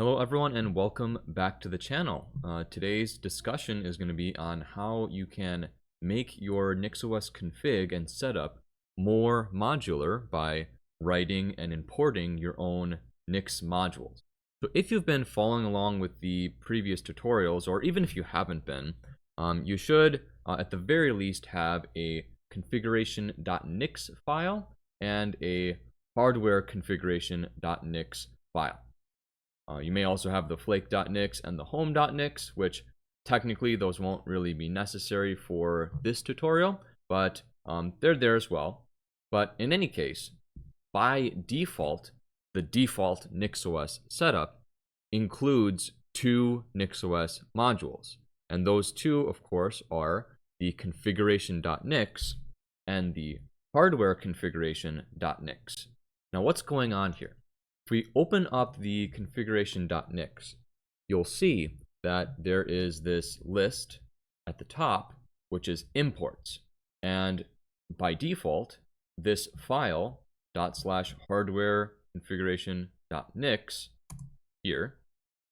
Hello everyone and welcome back to the channel. Today's discussion is going to be on how you can make your NixOS config and setup more modular by writing and importing your own Nix modules. So if you've been following along with the previous tutorials, or even if you haven't been, you should at the very least have a configuration.nix file and a hardware configuration.nix file. You may also have the flake.nix and the home.nix, which technically those won't really be necessary for this tutorial, but they're there as well. But in any case, by default, the default NixOS setup includes two NixOS modules. And those two, of course, are the configuration.nix and the hardware configuration.nix. Now, what's going on here? If we open up the configuration.nix, you'll see that there is this list at the top, which is imports. And by default, this file ./hardware configuration.nix here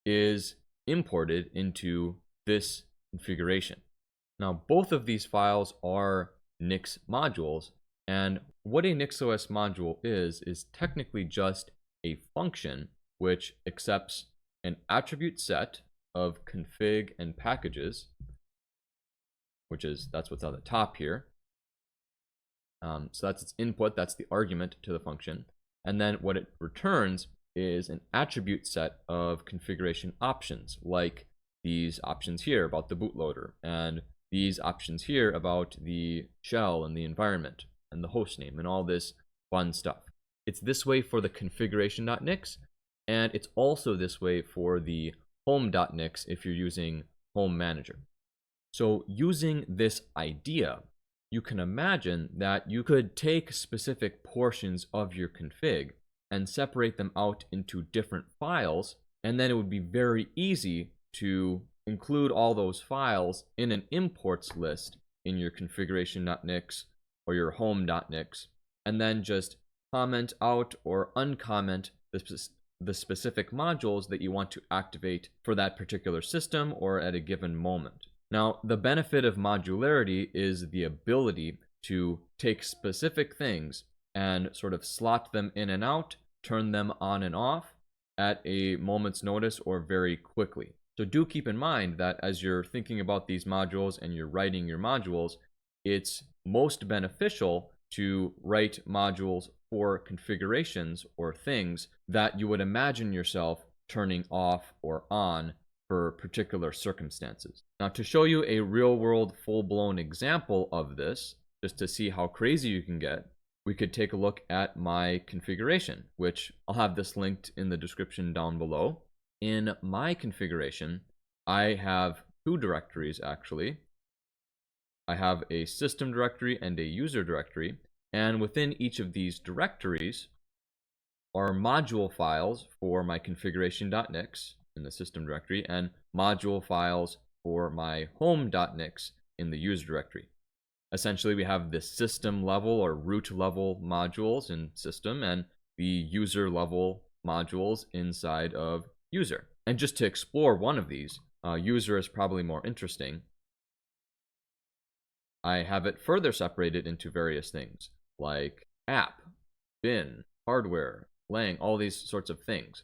is imported into this configuration. Now, both of these files are Nix modules, and what a NixOS module is technically just a function which accepts an attribute set of config and packages, that's what's on the top here. So that's its input, that's the argument to the function. And then what it returns is an attribute set of configuration options, like these options here about the bootloader, and these options here about the shell and the environment and the host name and all this fun stuff. It's this way for the configuration.nix, and it's also this way for the home.nix if you're using Home Manager. So using this idea, you can imagine that you could take specific portions of your config and separate them out into different files, and then it would be very easy to include all those files in an imports list in your configuration.nix or your home.nix, and then just comment out or uncomment the specific modules that you want to activate for that particular system or at a given moment. Now, the benefit of modularity is the ability to take specific things and sort of slot them in and out, turn them on and off at a moment's notice or very quickly. So do keep in mind that as you're thinking about these modules and you're writing your modules, it's most beneficial to write modules for configurations or things that you would imagine yourself turning off or on for particular circumstances. Now, to show you a real-world full-blown example of this, just to see how crazy you can get, we could take a look at my configuration, which I'll have this linked in the description down below. In my configuration, I have two directories actually. I have a system directory and a user directory, and within each of these directories are module files for my configuration.nix in the system directory and module files for my home.nix in the user directory. Essentially, we have the system level or root level modules in system and the user level modules inside of user. And just to explore one of these, user is probably more interesting. I have it further separated into various things like app, bin, hardware, lang, all these sorts of things.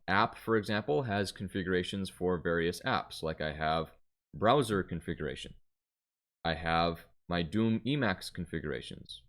App, for example, has configurations for various apps, like I have browser configuration. I have my Doom Emacs configurations.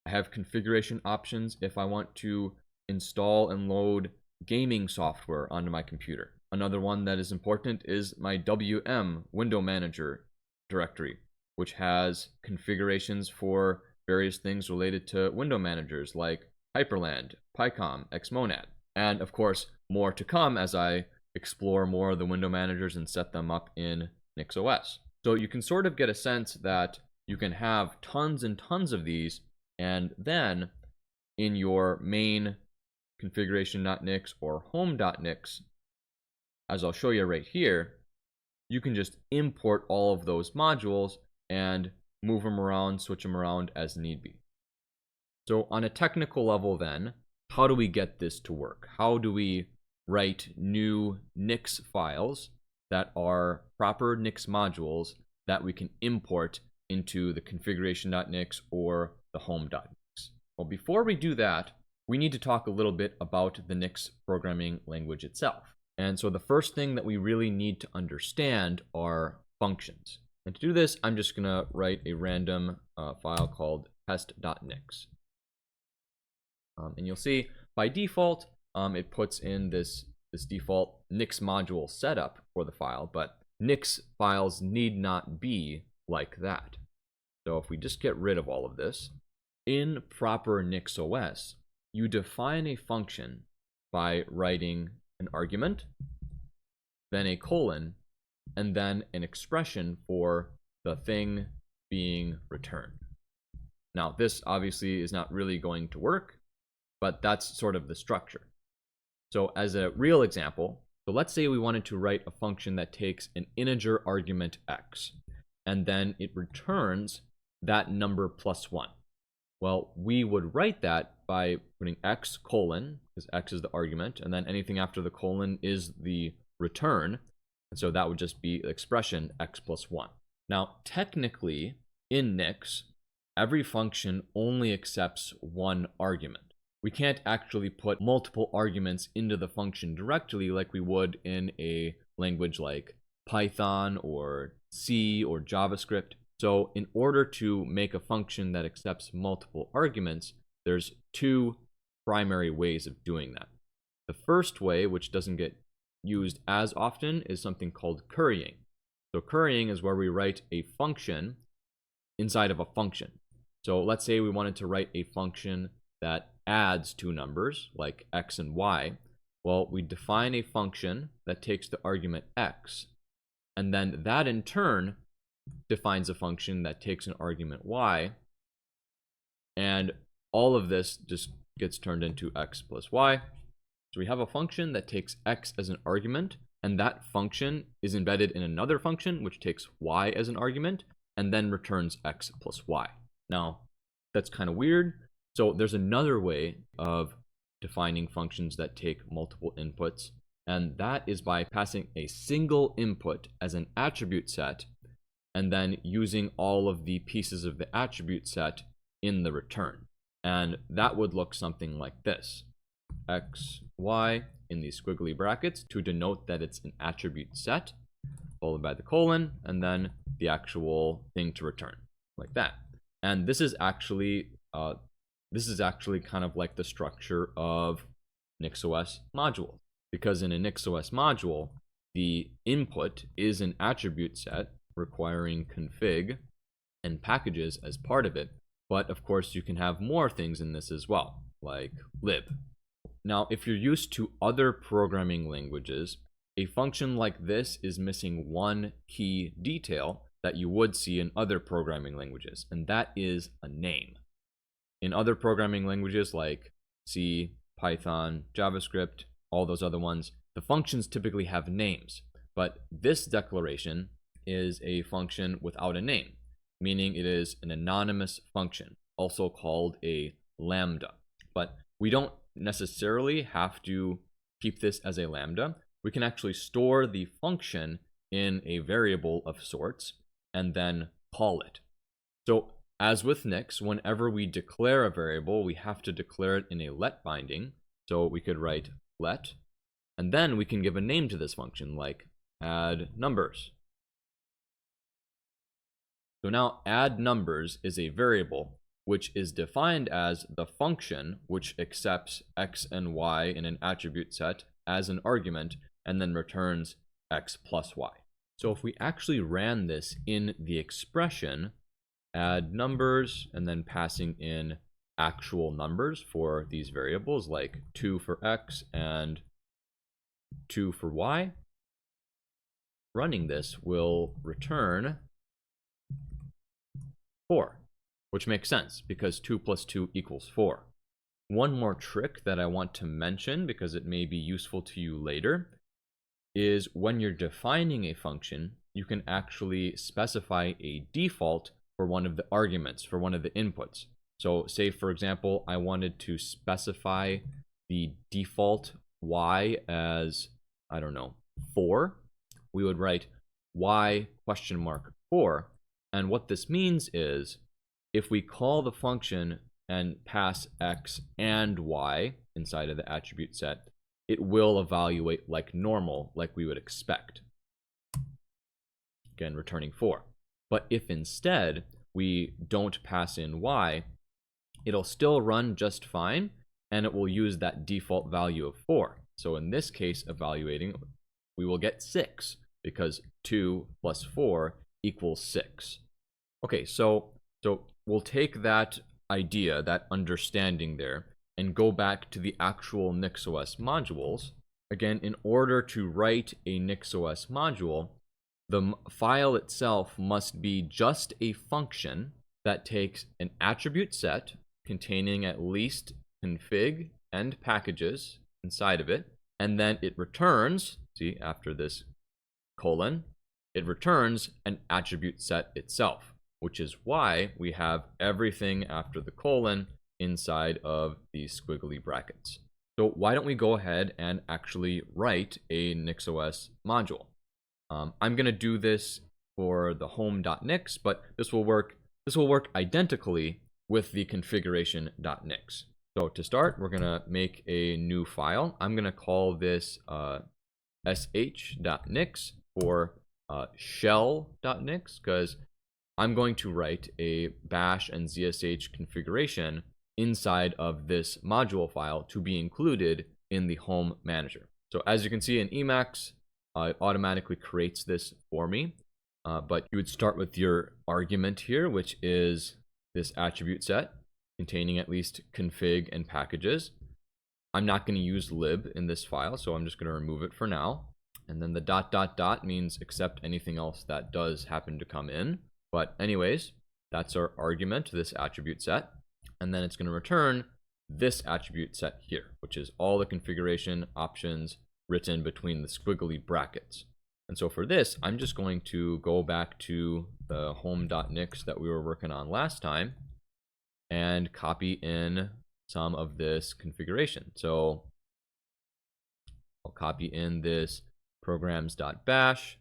I have configuration options if I want to install and load gaming software onto my computer. Another one that is important is my WM Window Manager directory, which has configurations for various things related to window managers like Hyperland, PyCom, Xmonad, and of course more to come as I explore more of the window managers and set them up in NixOS. So you can sort of get a sense that you can have tons and tons of these, and then in your main configuration.nix or home.nix, as I'll show you right here, you can just import all of those modules and move them around, switch them around as need be. So on a technical level then, how do we get this to work? How do we write new Nix files that are proper Nix modules that we can import into the configuration.nix or the home.nix. Well, before we do that, we need to talk a little bit about the Nix programming language itself. And so the first thing that we really need to understand are functions. And to do this, I'm just going to write a random file called test.nix. And you'll see by default, it puts in this default Nix module setup for the file, but Nix files need not be like that. So if we just get rid of all of this, in proper NixOS, you define a function by writing an argument, then a colon, and then an expression for the thing being returned. Now, this obviously is not really going to work, but that's sort of the structure. So as a real example, so let's say we wanted to write a function that takes an integer argument x, and then it returns that number plus 1. Well, we would write that by putting x colon, because x is the argument, and then anything after the colon is the return. And so that would just be the expression x plus 1. Now, technically, in Nix, every function only accepts one argument. We can't actually put multiple arguments into the function directly like we would in a language like Python or C or JavaScript. So in order to make a function that accepts multiple arguments, there's two primary ways of doing that. The first way, which doesn't get used as often, is something called currying. So currying is where we write a function inside of a function. So let's say we wanted to write a function that adds two numbers, like x and y. Well, we define a function that takes the argument x, and then that in turn defines a function that takes an argument y, and all of this just gets turned into x plus y. So we have a function that takes x as an argument, and that function is embedded in another function which takes y as an argument and then returns x plus y. Now, that's kind of weird. So there's another way of defining functions that take multiple inputs, and that is by passing a single input as an attribute set and then using all of the pieces of the attribute set in the return. And that would look something like this: x, y in these squiggly brackets to denote that it's an attribute set, followed by the colon, and then the actual thing to return, like that. And this is actually kind of like the structure of NixOS modules, because in a NixOS module, the input is an attribute set requiring config and packages as part of it. But of course, you can have more things in this as well, like lib. Now, if you're used to other programming languages, a function like this is missing one key detail that you would see in other programming languages, and that is a name. In other programming languages like C, Python, JavaScript, all those other ones, the functions typically have names. But this declaration is a function without a name, meaning it is an anonymous function, also called a lambda. But we don't necessarily have to keep this as a lambda. We can actually store the function in a variable of sorts and then call it. So as with Nix, whenever we declare a variable, we have to declare it in a let binding. So we could write let, and then we can give a name to this function, like add numbers. So now add numbers is a variable which is defined as the function which accepts x and y in an attribute set as an argument and then returns x plus y. So if we actually ran this in the expression, add numbers, and then passing in actual numbers for these variables like 2 for x and 2 for y, running this will return 4, which makes sense because 2 plus 2 equals 4. One more trick that I want to mention, because it may be useful to you later, is when you're defining a function, you can actually specify a default for one of the arguments, for one of the inputs. So say, for example, I wanted to specify the default y as, I don't know, 4, we would write y question mark 4. And what this means is if we call the function and pass x and y inside of the attribute set, it will evaluate like normal, like we would expect. Again, returning 4. But if instead we don't pass in y, it'll still run just fine, and it will use that default value of 4. So in this case, evaluating, we will get 6, because 2 plus 4 equals 6. Okay, so we'll take that idea, that understanding there, and go back to the actual NixOS modules. Again, in order to write a NixOS module, the file itself must be just a function that takes an attribute set containing at least config and packages inside of it, and then it returns, see, after this colon, it returns an attribute set itself, which is why we have everything after the colon inside of these squiggly brackets. So why don't we go ahead and actually write a NixOS module? I'm going to do this for the home.nix, but this will work identically with the configuration.nix. So to start, we're going to make a new file. I'm going to call this sh.nix for shell.nix, because I'm going to write a bash and zsh configuration inside of this module file to be included in the home manager. So as you can see in Emacs, it automatically creates this for me, but you would start with your argument here, which is this attribute set containing at least config and packages. I'm not going to use lib in this file, so I'm just going to remove it for now. And then the ... means accept anything else that does happen to come in. But anyways, that's our argument to this attribute set. And then it's going to return this attribute set here, which is all the configuration options written between the squiggly brackets. And so for this, I'm just going to go back to the home.nix that we were working on last time and copy in some of this configuration. So I'll copy in this programs.bash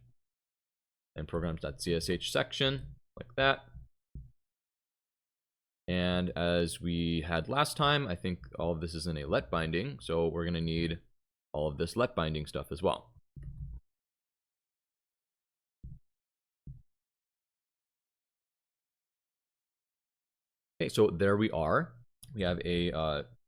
and programs.zsh section like that. And as we had last time, I think all of this is in a let binding, so we're going to need all of this let binding stuff as well. Okay, so there we are. We have a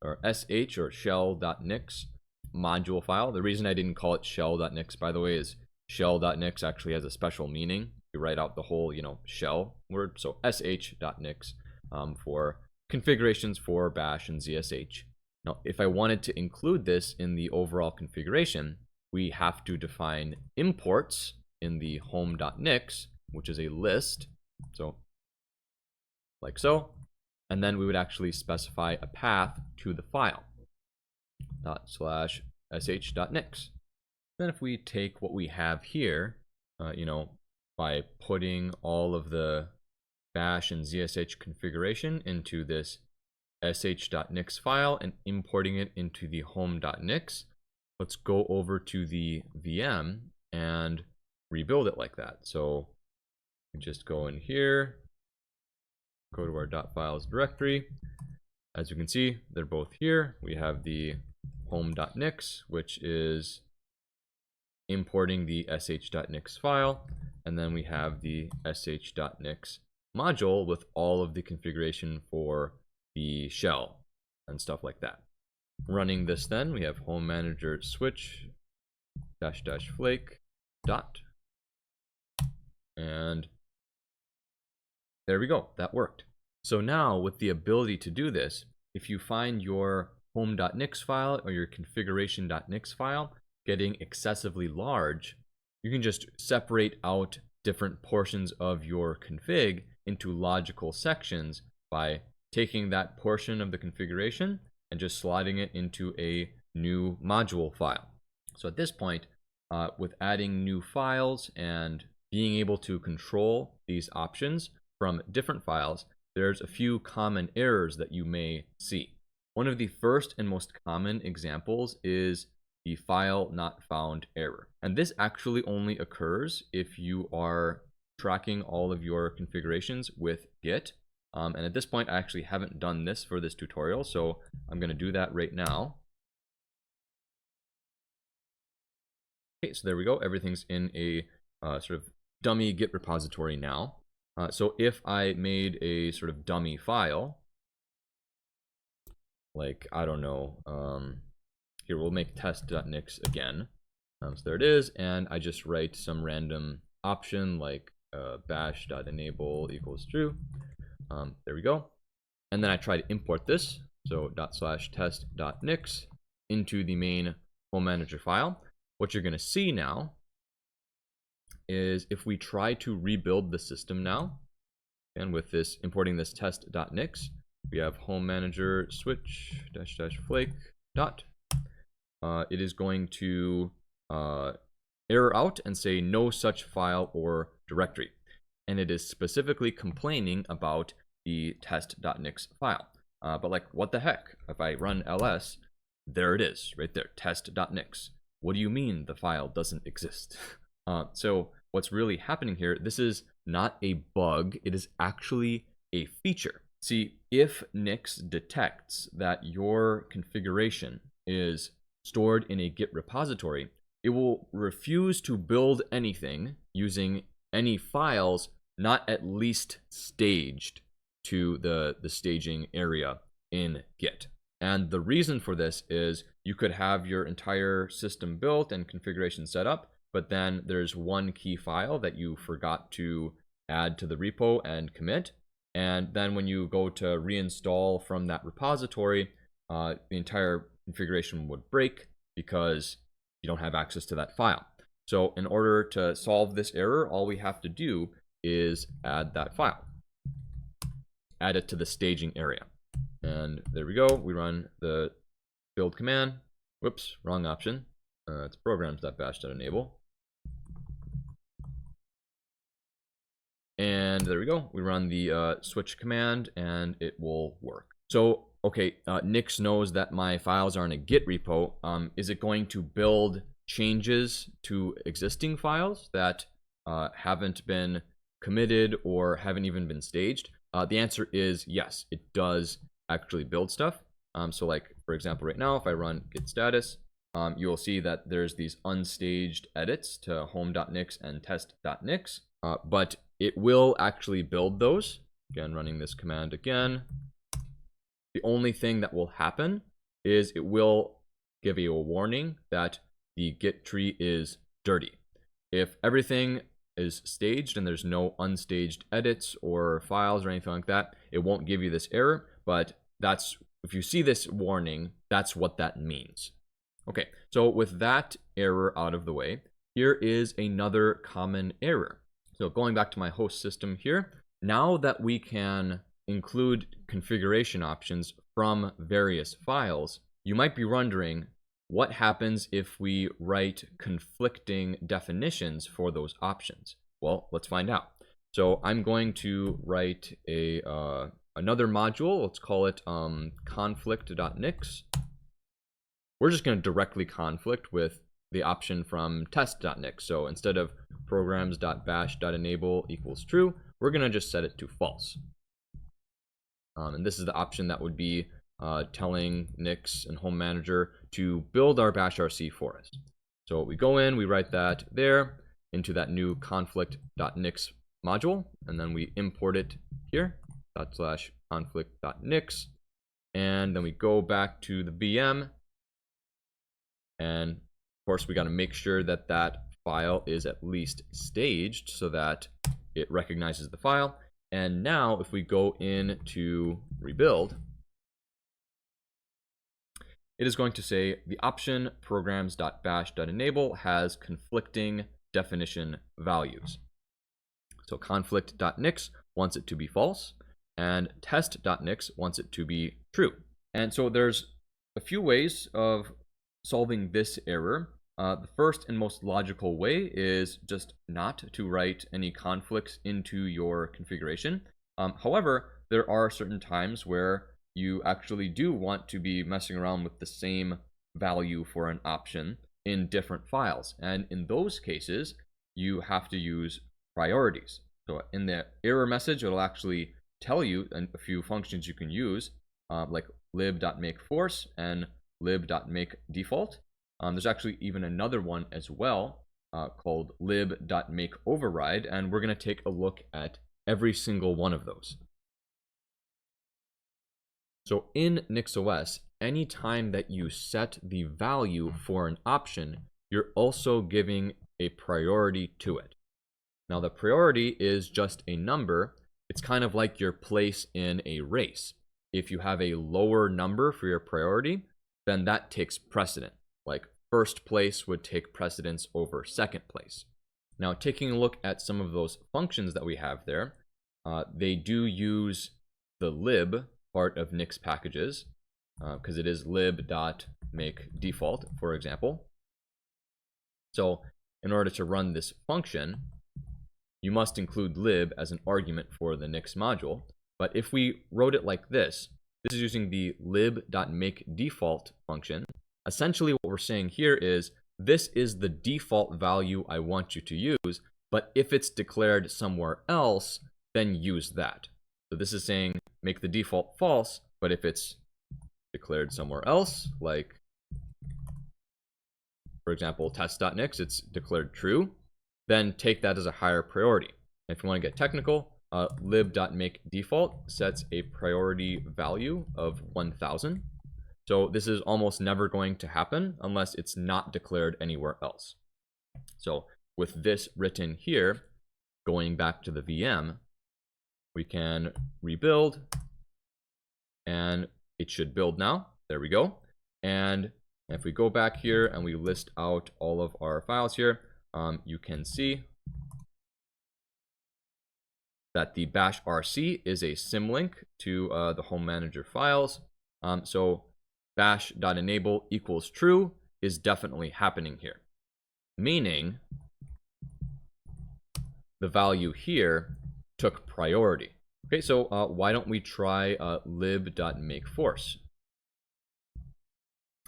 or sh or shell.nix module file. The reason I didn't call it shell.nix, by the way, is shell.nix actually has a special meaning. You write out the whole, shell word. So sh.nix for configurations for bash and zsh. Now, if I wanted to include this in the overall configuration, we have to define imports in the home.nix, which is a list. So like so. And then we would actually specify a path to the file /sh.nix. Then if we take what we have here, by putting all of the bash and zsh configuration into this sh.nix file and importing it into the home.nix, let's go over to the VM and rebuild it like that. So we just go in here, go to our .files directory. As you can see, they're both here. We have the home.nix, which is importing the sh.nix file, and then we have the sh.nix module with all of the configuration for the shell and stuff like that. Running this, then we have home manager switch -- flake dot, and there we go, that worked. So now with the ability to do this, if you find your home.nix file or your configuration.nix file getting excessively large, you can just separate out different portions of your config into logical sections by taking that portion of the configuration and just sliding it into a new module file. So at this point, with adding new files and being able to control these options from different files, there's a few common errors that you may see. One of the first and most common examples is the file not found error. And this actually only occurs if you are tracking all of your configurations with Git. And at this point, I actually haven't done this for this tutorial, so I'm going to do that right now. Okay, so there we go. Everything's in a sort of dummy Git repository now. So if I made a sort of dummy file, like, I don't know, here we'll make test.nix again. So there it is, and I just write some random option like bash.enable equals true. There we go. And then I try to import this, so /test.nix into the main home manager file. What you're going to see now is if we try to rebuild the system now, and with this importing this test.nix, we have home manager switch --flake dot. It is going to error out and say no such file or directory. And it is specifically complaining about the test.nix file. But like, what the heck? If I run ls, there it is, right there, test.nix. What do you mean the file doesn't exist? So what's really happening here, this is not a bug, it is actually a feature. See, if Nix detects that your configuration is stored in a Git repository, it will refuse to build anything using any files not at least staged to the staging area in Git. And the reason for this is you could have your entire system built and configuration set up, but then there's one key file that you forgot to add to the repo and commit. And then when you go to reinstall from that repository, the entire configuration would break because you don't have access to that file. So in order to solve this error, all we have to do is add that file. Add it to the staging area. And there we go. We run the build command. Whoops, wrong option. It's programs.bash.enable. And there we go. We run the switch command and it will work. So, okay, Nix knows that my files are in a Git repo. Is it going to build changes to existing files that haven't been committed or haven't even been staged? The answer is yes, it does actually build stuff. So like, for example, right now, if I run git status, you'll see that there's these unstaged edits to home.nix and test.nix, but it will actually build those. Again, running this command again. The only thing that will happen is it will give you a warning that the Git tree is dirty. If everything is staged and there's no unstaged edits or files or anything like that, it won't give you this error, but that's, if you see this warning, that's what that means. Okay, so with that error out of the way, here is another common error. So going back to my host system here, now that we can include configuration options from various files, you might be wondering what happens if we write conflicting definitions for those options. Well, let's find out. So I'm going to write a another module. Let's call it conflict.nix. We're just going to directly conflict with the option from test.nix. So instead of programs.bash.enable equals true, we're going to just set it to false. And this is the option that would be telling Nix and Home Manager to build our bash RC for us. So we go in, we write that there into that new conflict.nix module, and then we import it here, /conflict.nix, and then we go back to the VM, and of course we got to make sure that that file is at least staged so that it recognizes the file. And now if we go in to rebuild, it is going to say the option programs.bash.enable has conflicting definition values. So conflict.nix wants it to be false, and test.nix wants it to be true. And so there's a few ways of solving this error. The first and most logical way is just not to write any conflicts into your configuration. However, there are certain times where you actually do want to be messing around with the same value for an option. in different files. And in those cases, you have to use priorities. So in the error message, it'll actually tell you a few functions you can use, like lib.makeForce and lib.makeDefault. There's actually even another one as well called lib.makeOverride, and we're going to take a look at every single one of those. So in NixOS, anytime that you set the value for an option, you're also giving a priority to it. Now, the priority is just a number. It's kind of like your place in a race. If you have a lower number for your priority, then that takes precedent. Like first place would take precedence over second place. Now, taking a look at some of those functions that we have there, they do use the lib part of Nix packages, because it is lib.makeDefault, for example. So in order to run this function, you must include lib as an argument for the Nix module. But if we wrote it like this is using the lib.makeDefault function. Essentially what we're saying here is this is the default value I want you to use, but if it's declared somewhere else, then use that. So this is saying make the default false, but if it's declared somewhere else, like for example test.nix, it's declared true, then take that as a higher priority. And if you want to get technical, lib.makeDefault sets a priority value of 1000. So this is almost never going to happen unless it's not declared anywhere else. So with this written here, going back to the VM, we can rebuild, and it should build now. There we go. And if we go back here and we list out all of our files here, you can see that the bash rc is a symlink to the home manager files. So bash.enable equals true is definitely happening here, meaning the value here took priority. Okay, so why don't we try lib.makeForce?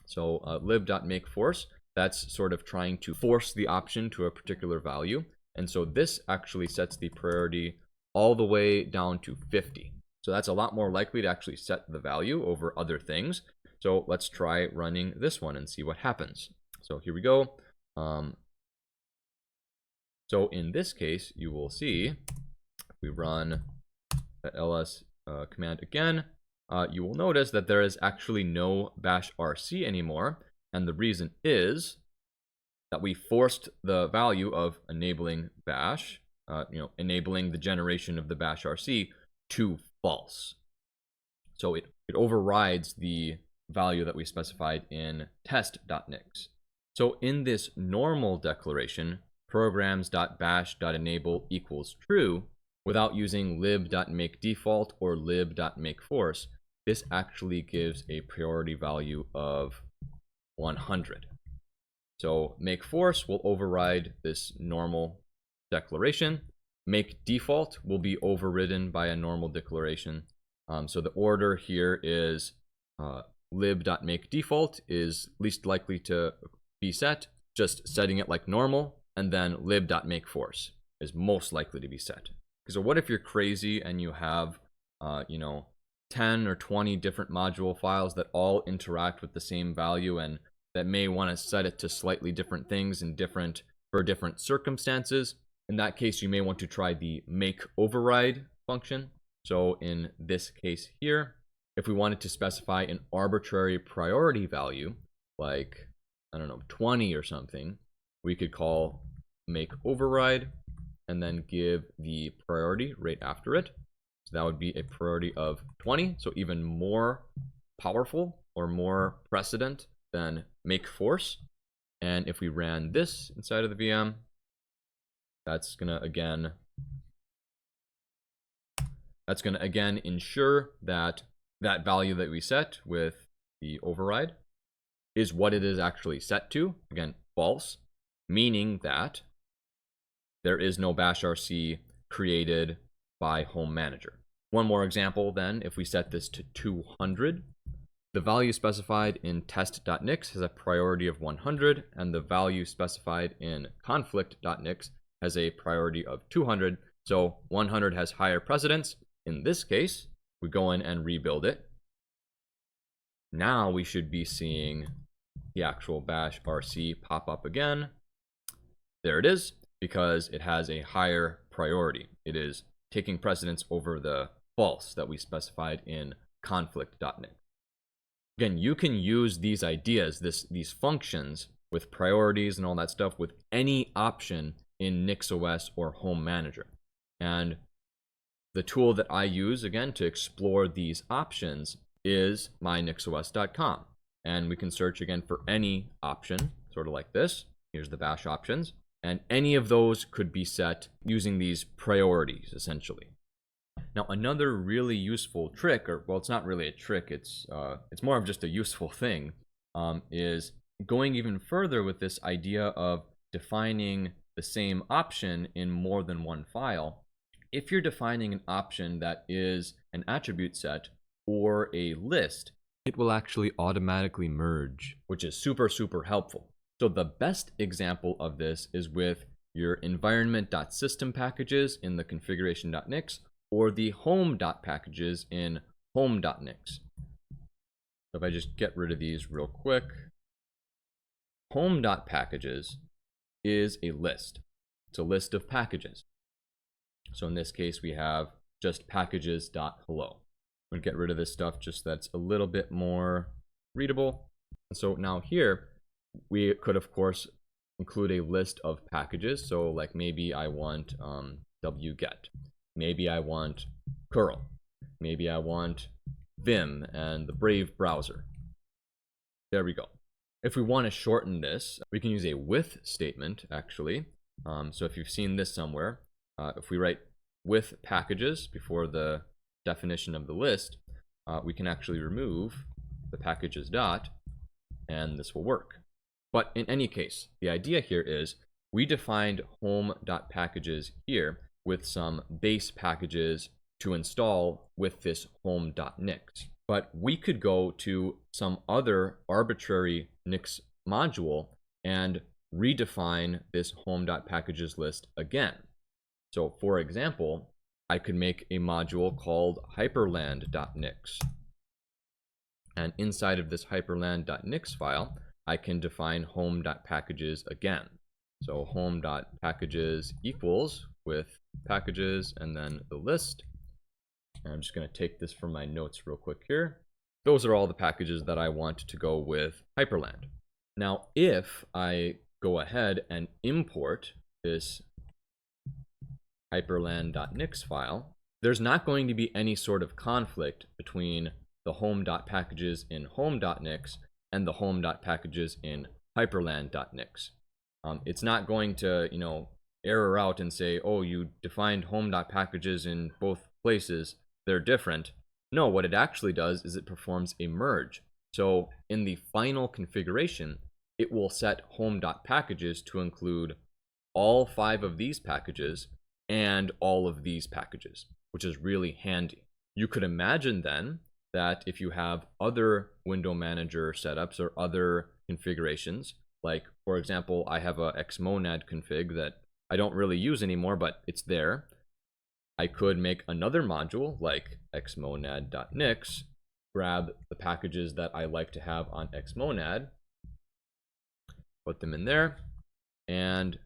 So lib.makeForce, that's sort of trying to force the option to a particular value. And so this actually sets the priority all the way down to 50. So that's a lot more likely to actually set the value over other things. So let's try running this one and see what happens. So here we go. So in this case, you will see, if we run the ls command again, you will notice that there is actually no bash rc anymore. And the reason is that we forced the value of enabling bash, enabling the generation of the bash rc to false. So it overrides the value that we specified in test.nix. So in this normal declaration, programs.bash.enable equals true, without using lib.makeDefault or lib.makeForce, this actually gives a priority value of 100. So makeForce will override this normal declaration. MakeDefault will be overridden by a normal declaration. So the order here is lib.makeDefault is least likely to be set, just setting it like normal, and then lib.makeForce is most likely to be set. So what if you're crazy and you have 10 or 20 different module files that all interact with the same value and that may want to set it to slightly different things and for different circumstances? In that case, you may want to try the make override function. So in this case here, if we wanted to specify an arbitrary priority value, like, I don't know, 20 or something, we could call make override and then give the priority right after it. So that would be a priority of 20, so even more powerful or more precedent than makeForce. And if we ran this inside of the VM, that's gonna again ensure that that value that we set with the override is what it is actually set to. Again, false, meaning that there is no bash rc created by home manager. One more example then, if we set this to 200, The value specified in test.nix has a priority of 100, and the value specified in conflict.nix has a priority of 200. So 100 has higher precedence. In this case, we go in and rebuild it. Now we should be seeing the actual bash RC pop up again. There it is, because it has a higher priority. It is taking precedence over the false that we specified in conflict.nix. Again, you can use these ideas, these functions with priorities and all that stuff with any option in NixOS or Home Manager. And the tool that I use, again, to explore these options is mynixos.com. And we can search again for any option, sort of like this. Here's the bash options. And any of those could be set using these priorities, essentially. Now, another really useful trick, or well, it's not really a trick, it's more of just a useful thing, is going even further with this idea of defining the same option in more than one file. If you're defining an option that is an attribute set or a list, it will actually automatically merge, which is super, super helpful. So the best example of this is with your environment.system packages in the configuration.nix or the home.packages in home.nix. So if I just get rid of these real quick, home.packages is a list. It's a list of packages. So in this case, we have just packages.hello. I'm going to get rid of this stuff just that's a little bit more readable. And so now here, we could, of course, include a list of packages. So like maybe I want wget. Maybe I want curl. Maybe I want Vim and the Brave browser. There we go. If we want to shorten this, we can use a with statement, actually. So if you've seen this somewhere, if we write with packages before the definition of the list, we can actually remove the packages dot, and this will work. But in any case, the idea here is we defined home.packages here with some base packages to install with this home.nix. But we could go to some other arbitrary Nix module and redefine this home.packages list again. So for example, I could make a module called hyperland.nix. And inside of this hyperland.nix file, I can define home.packages again. So home.packages equals with packages and then the list. And I'm just going to take this from my notes real quick here. Those are all the packages that I want to go with Hyperland. Now, if I go ahead and import this hyperland.nix file, there's not going to be any sort of conflict between the home.packages in home.nix and the home.packages in hyperland.nix. It's not going to, error out and say, oh, you defined home.packages in both places, they're different. No, what it actually does is it performs a merge. So in the final configuration, it will set home.packages to include all 5 of these packages and all of these packages, which is really handy. You could imagine then that if you have other window manager setups or other configurations, like for example, I have a xmonad config that I don't really use anymore, but it's there. I could make another module like xmonad.nix, grab the packages that I like to have on xmonad, put them in there, and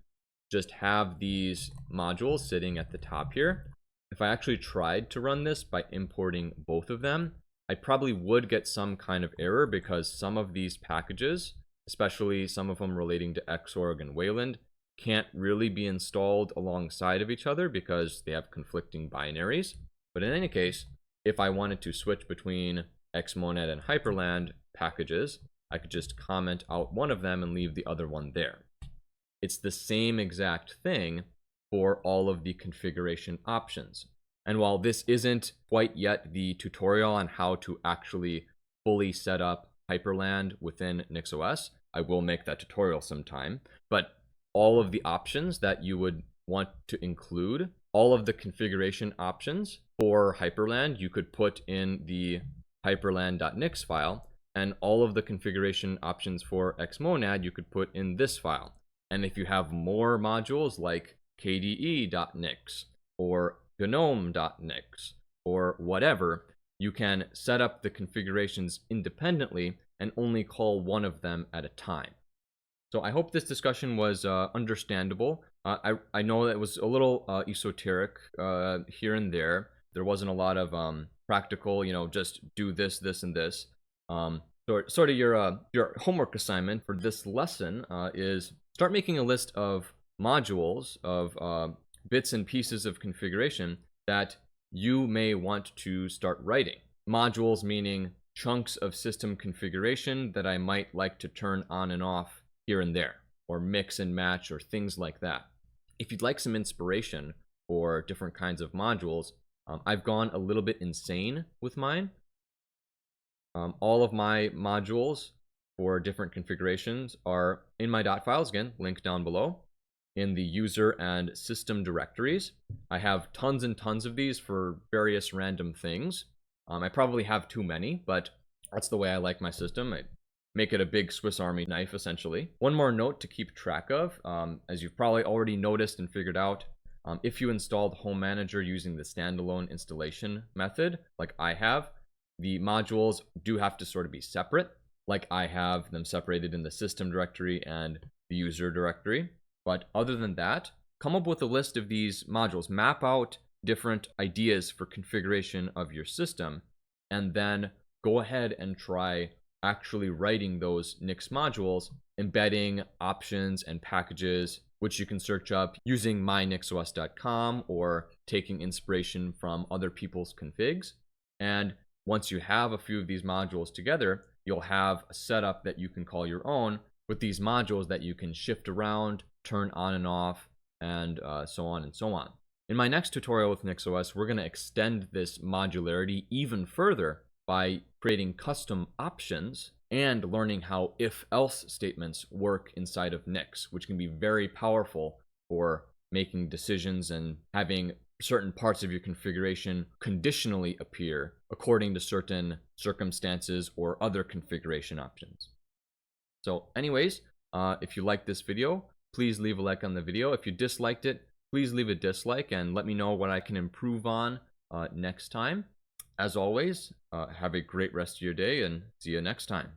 just have these modules sitting at the top here. If I actually tried to run this by importing both of them, I probably would get some kind of error because some of these packages, especially some of them relating to Xorg and Wayland, can't really be installed alongside of each other because they have conflicting binaries. But in any case, if I wanted to switch between xmonad and hyperland packages, I could just comment out one of them and leave the other one there. It's the same exact thing for all of the configuration options. And while this isn't quite yet the tutorial on how to actually fully set up Hyperland within NixOS, I will make that tutorial sometime. But all of the options that you would want to include, all of the configuration options for Hyperland, you could put in the hyperland.nix file. And all of the configuration options for Xmonad you could put in this file. And if you have more modules like kde.nix or gnome.nix or whatever, you can set up the configurations independently and only call one of them at a time. So I hope this discussion was understandable. I know that it was a little esoteric here and there. There wasn't a lot of practical, just do this, this, and this. So sort of your homework assignment for this lesson is start making a list of modules, of bits and pieces of configuration that you may want to start writing. Modules meaning chunks of system configuration that I might like to turn on and off here and there, or mix and match, or things like that. If you'd like some inspiration for different kinds of modules, I've gone a little bit insane with mine. All of my modules for different configurations are in my .files, again, link down below, in the user and system directories. I have tons and tons of these for various random things. I probably have too many, but that's the way I like my system. I make it a big Swiss Army knife, essentially. One more note to keep track of, as you've probably already noticed and figured out, if you installed Home Manager using the standalone installation method, like I have, the modules do have to sort of be separate, like I have them separated in the system directory and the user directory. But other than that, come up with a list of these modules, map out different ideas for configuration of your system, and then go ahead and try actually writing those Nix modules, embedding options and packages, which you can search up using mynixos.com or taking inspiration from other people's configs. And once you have a few of these modules together, you'll have a setup that you can call your own with these modules that you can shift around, turn on and off, and so on and so on. In my next tutorial with NixOS, we're going to extend this modularity even further by creating custom options and learning how if-else statements work inside of Nix, which can be very powerful for making decisions and having certain parts of your configuration conditionally appear according to certain circumstances or other configuration options. So anyways, if you like this video, please leave a like on the video. If you disliked it, please leave a dislike and let me know what I can improve on next time. As always, have a great rest of your day and see you next time.